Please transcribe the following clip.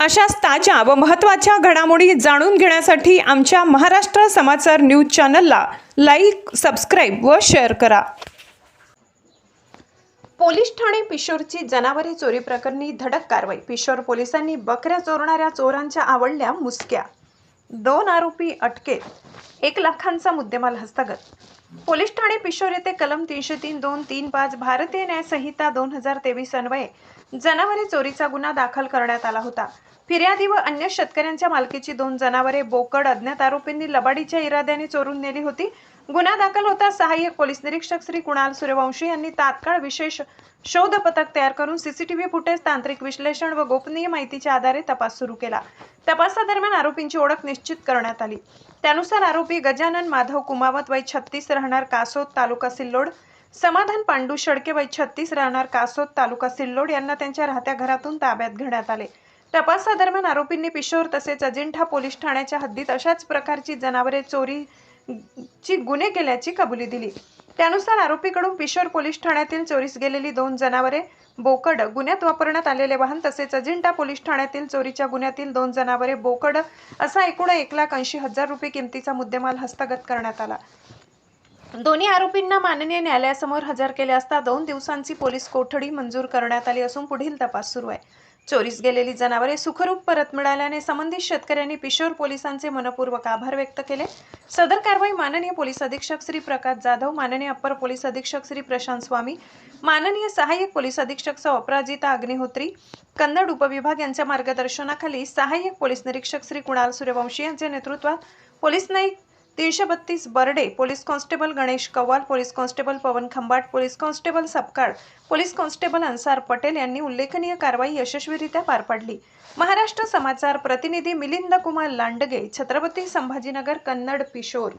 अशाच ताज्या व महत्त्वाच्या घडामोडी जाणून घेण्यासाठी आमच्या महाराष्ट्र समाचार न्यूज चॅनलला लाईक, सबस्क्राईब व शेअर करा। पोलीस ठाणे पिशोरची जनावरे चोरी प्रकरणी धडक कारवाई। पिशोर पोलिसांनी बकऱ्या चोरणाऱ्या चोरांच्या आवळल्या मुसक्या। 2 आरोपी अटकेत, 1 लाखांचा मुद्देमाल हस्तगत। पोलीस ठाणे पिशोर येथे कलम 303-235 भारतीय न्याय संहिता 2023 अन्वये जनावरे चोरीचा गुन्हा दाखल करण्यात आला होता। फिर्यादी व अन्य शेतकऱ्यांच्या मालकीची 2 जनावरे बोकड अज्ञात आरोपींनी लबाडीच्या इराद्याने चोरून नेली होती। गुन्हा दाखल होता सहाय्यक पोलीस निरीक्षक श्री कुणाल सूर्यवंशी यांनी तात्काळ विशेष शोध पथक तयार करून सीसीटीव्ही फुटेज, तांत्रिक विश्लेषण व गोपनीय माहितीच्या आधारे तपास सुरू केला। तपासादरम्यान आरोपींची ओळख निश्चित करण्यात आली। त्यानुसार आरोपी गजानन माधव कुमावत वय 36 राहणार कासोद तालुका सिल्लोड, समाधान पांडू शेळके वय 36 राहणार कासोद तालुका सिल्लोड यांना त्यांच्या राहत्या घरातून ताब्यात घेण्यात आले। तपासादरम्यान आरोपींनी पिशोर तसेच अजिंठा पोलीस ठाण्याच्या हद्दीत अशाच प्रकारची जनावरे चोरीची गुन्हे केल्याची कबुली दिली। त्यानुसार आरोपीकडून पिशोर पोलीस ठाण्यातील चोरीस गेलेली 2 जनावरे, बोकड, गुन्ह्यात वापरण्यात आलेले वाहन तसेच अजिंठा पोलीस ठाण्यातील चोरीच्या गुन्ह्यातील 2 जनावरे, बोकड असा एकूण 1,80,000 रुपये किमतीचा मुद्देमाल हस्तगत करण्यात आला। दोन्ही आरोपींना माननीय न्यायालयासमोर हजर केले असता 2 दिवसांची पोलीस कोठडी मंजूर करण्यात आली असून पुढील तपास सुरू आहे। चोरीस गेलेली जनावरे सुखरूप परत मिळाल्याने संबंधित शेतकऱ्यांनी पिशोर पोलिसांचे मनपूर्वक आभार व्यक्त केले। सदर कारवाई माननीय पोलीस अधीक्षक श्री प्रकाश जाधव, माननीय अप्पर पोलीस अधीक्षक श्री प्रशांत स्वामी, माननीय सहाय्यक पोलीस अधीक्षक सौ अपराजिता अग्निहोत्री, कन्नड उपविभाग यांच्या मार्गदर्शनाखाली सहाय्यक पोलीस निरीक्षक श्री कुणाल सूर्यवंशी यांच्या नेतृत्वात police Naik 332 Barde, police constable Ganesh Kawwal, police constable Pawan Khambat, police constable Sapkal, police constable Ansar Patel यांनी उल्लेखनीय कारवाई यशस्वीरित्या पार पाडली। महाराष्ट्र समाचार प्रतिनिधी मिलिंद कुमार लांडगे, छत्रपती संभाजीनगर, कन्नड, पिशोर।